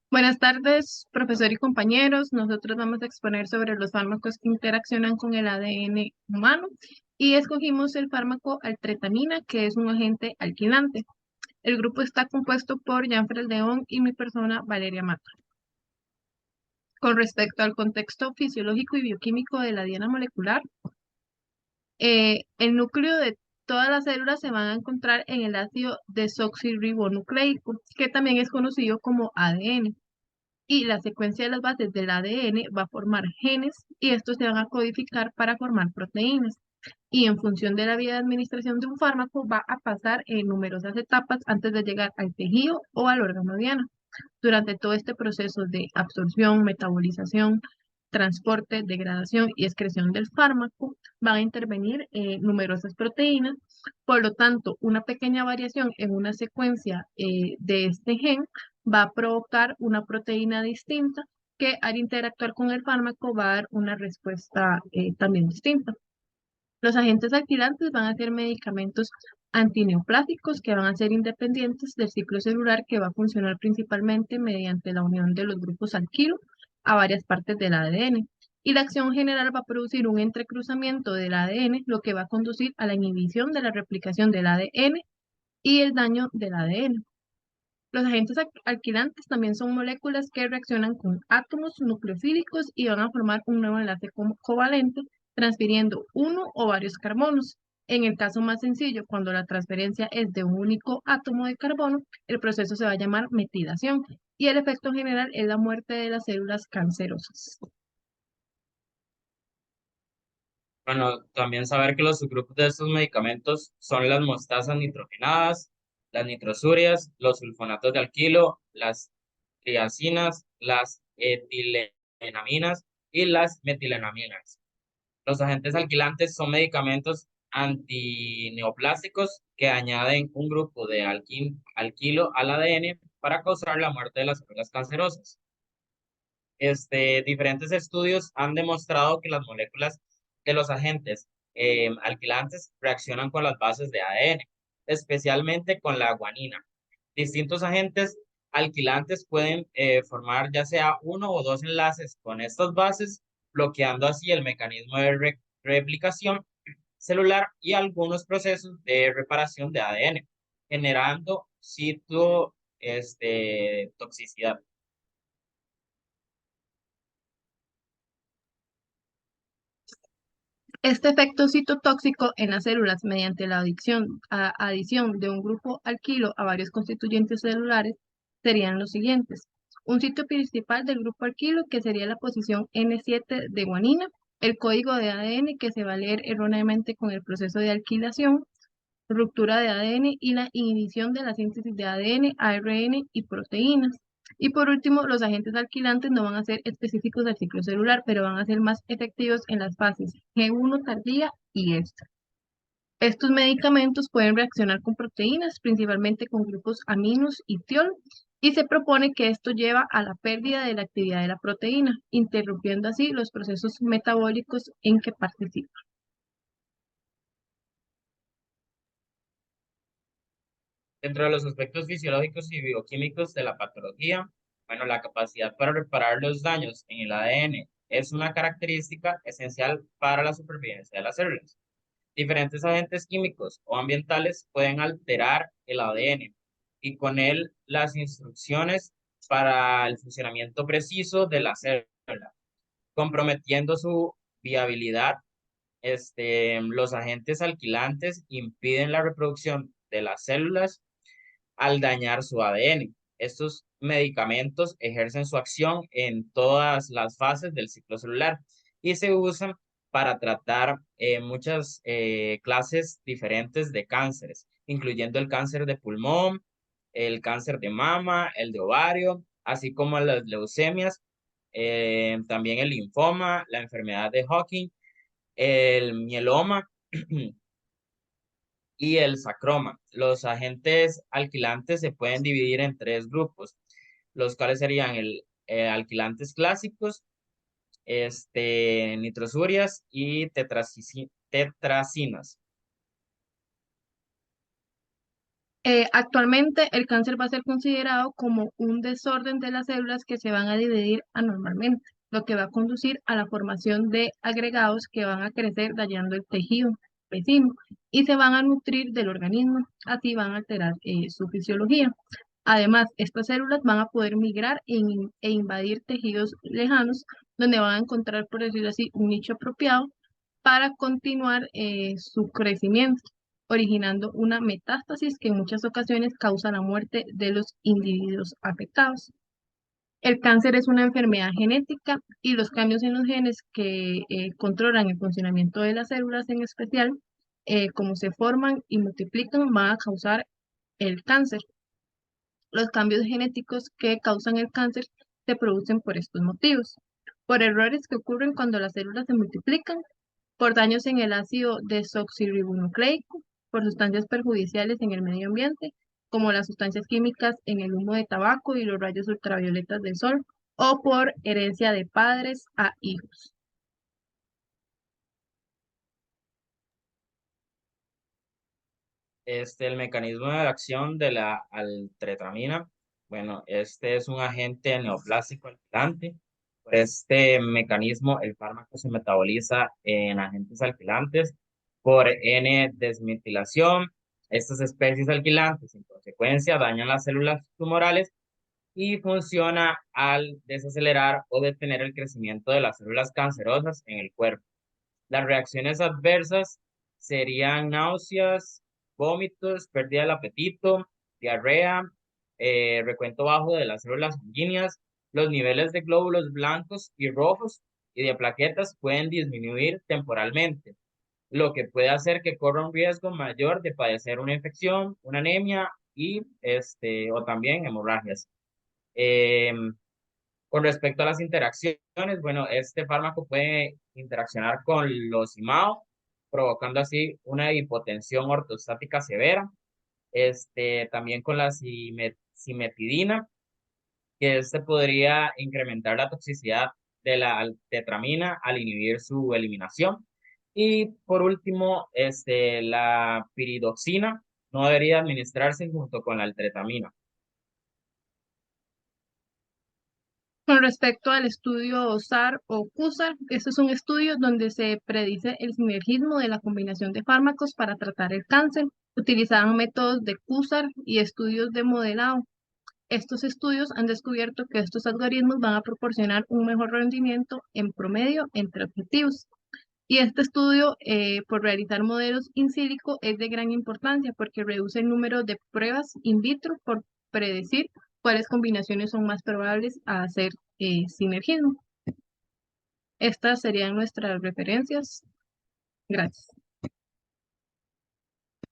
Buenas tardes, profesor y compañeros. Nosotros vamos a exponer sobre los fármacos que interaccionan con el ADN humano y escogimos el fármaco altretamina, que es un agente alquilante. El grupo está compuesto por Janfred León y mi persona, Valeria Mata. Con respecto al contexto fisiológico y bioquímico de la diana molecular, el núcleo de todas las células se van a encontrar en el ácido desoxirribonucleico, que también es conocido como ADN. Y la secuencia de las bases del ADN va a formar genes y estos se van a codificar para formar proteínas. Y en función de la vía de administración de un fármaco va a pasar en numerosas etapas antes de llegar al tejido o al órgano diana. Durante todo este proceso de absorción, metabolización, transporte, degradación y excreción del fármaco, van a intervenir numerosas proteínas. Por lo tanto, una pequeña variación en una secuencia de este gen va a provocar una proteína distinta que al interactuar con el fármaco va a dar una respuesta también distinta. Los agentes alquilantes van a ser medicamentos antineoplásicos que van a ser independientes del ciclo celular que va a funcionar principalmente mediante la unión de los grupos alquilo a varias partes del ADN. Y la acción general va a producir un entrecruzamiento del ADN, lo que va a conducir a la inhibición de la replicación del ADN y el daño del ADN. Los agentes alquilantes también son moléculas que reaccionan con átomos nucleofílicos y van a formar un nuevo enlace covalente, transfiriendo uno o varios carbonos. En el caso más sencillo, cuando la transferencia es de un único átomo de carbono, el proceso se va a llamar metilación y el efecto general es la muerte de las células cancerosas. Bueno, también saber que los subgrupos de estos medicamentos son las mostasas nitrogenadas, las nitrosurias, los sulfonatos de alquilo, las triacinas, las etilenaminas y las metilenaminas. Los agentes alquilantes son medicamentos antineoplásicos que añaden un grupo de alquilo al ADN para causar la muerte de las células cancerosas. Diferentes estudios han demostrado que las moléculas de los agentes alquilantes reaccionan con las bases de ADN, especialmente con la guanina. Distintos agentes alquilantes pueden formar ya sea uno o dos enlaces con estas bases, bloqueando así el mecanismo de replicación celular y algunos procesos de reparación de ADN, generando toxicidad. Este efecto citotóxico en las células mediante la adición de un grupo alquilo a varios constituyentes celulares serían los siguientes. Un sitio principal del grupo alquilo que sería la posición N7 de guanina, el código de ADN que se va a leer erróneamente con el proceso de alquilación, ruptura de ADN y la inhibición de la síntesis de ADN, ARN y proteínas. Y por último, los agentes alquilantes no van a ser específicos del ciclo celular, pero van a ser más efectivos en las fases G1 tardía y esta. Estos medicamentos pueden reaccionar con proteínas, principalmente con grupos aminos y tiol, y se propone que esto lleva a la pérdida de la actividad de la proteína, interrumpiendo así los procesos metabólicos en que participa. Dentro de los aspectos fisiológicos y bioquímicos de la patología, bueno, la capacidad para reparar los daños en el ADN es una característica esencial para la supervivencia de las células. Diferentes agentes químicos o ambientales pueden alterar el ADN y con él las instrucciones para el funcionamiento preciso de la célula, comprometiendo su viabilidad. Los agentes alquilantes impiden la reproducción de las células al dañar su ADN. Estos medicamentos ejercen su acción en todas las fases del ciclo celular y se usan para tratar muchas clases diferentes de cánceres, incluyendo el cáncer de pulmón, el cáncer de mama, el de ovario, así como las leucemias, también el linfoma, la enfermedad de Hodgkin, el mieloma y el sacroma. Los agentes alquilantes se pueden dividir en tres grupos, los cuales serían el alquilantes clásicos, nitrosurias y tetracinas. Actualmente el cáncer va a ser considerado como un desorden de las células que se van a dividir anormalmente, lo que va a conducir a la formación de agregados que van a crecer dañando el tejido vecino y se van a nutrir del organismo, así van a alterar su fisiología. Además, estas células van a poder migrar e invadir tejidos lejanos, donde van a encontrar, por decirlo así, un nicho apropiado para continuar su crecimiento, originando una metástasis que en muchas ocasiones causa la muerte de los individuos afectados. El cáncer es una enfermedad genética y los cambios en los genes que controlan el funcionamiento de las células en especial, como se forman y multiplican, van a causar el cáncer. Los cambios genéticos que causan el cáncer se producen por estos motivos: por errores que ocurren cuando las células se multiplican, por daños en el ácido desoxirribonucleico, por sustancias perjudiciales en el medio ambiente, como las sustancias químicas en el humo de tabaco y los rayos ultravioletas del sol, o por herencia de padres a hijos. El mecanismo de acción de la altretramina, bueno, este es un agente neoplásico alquilante. Por este mecanismo, el fármaco se metaboliza en agentes alquilantes por N-desmetilación. Estas especies alquilantes, en consecuencia, dañan las células tumorales y funciona al desacelerar o detener el crecimiento de las células cancerosas en el cuerpo. Las reacciones adversas serían náuseas, vómitos, pérdida del apetito, diarrea, recuento bajo de las células sanguíneas, los niveles de glóbulos blancos y rojos y de plaquetas pueden disminuir temporalmente, lo que puede hacer que corra un riesgo mayor de padecer una infección, una anemia y o también hemorragias. Em, con respecto a las interacciones, bueno, este fármaco puede interaccionar con los IMAO, provocando así una hipotensión ortostática severa. También con la cimetidina, que este podría incrementar la toxicidad de la tetramina al inhibir su eliminación. Y por último, la piridoxina no debería administrarse junto con la altretamina. Con respecto al estudio SAR o CUSAR, este es un estudio donde se predice el sinergismo de la combinación de fármacos para tratar el cáncer. Utilizaban métodos de CUSAR y estudios de modelado. Estos estudios han descubierto que estos algoritmos van a proporcionar un mejor rendimiento en promedio entre objetivos. Y este estudio, por realizar modelos in silico, es de gran importancia porque reduce el número de pruebas in vitro por predecir cuáles combinaciones son más probables a hacer sinergismo. Estas serían nuestras referencias. Gracias.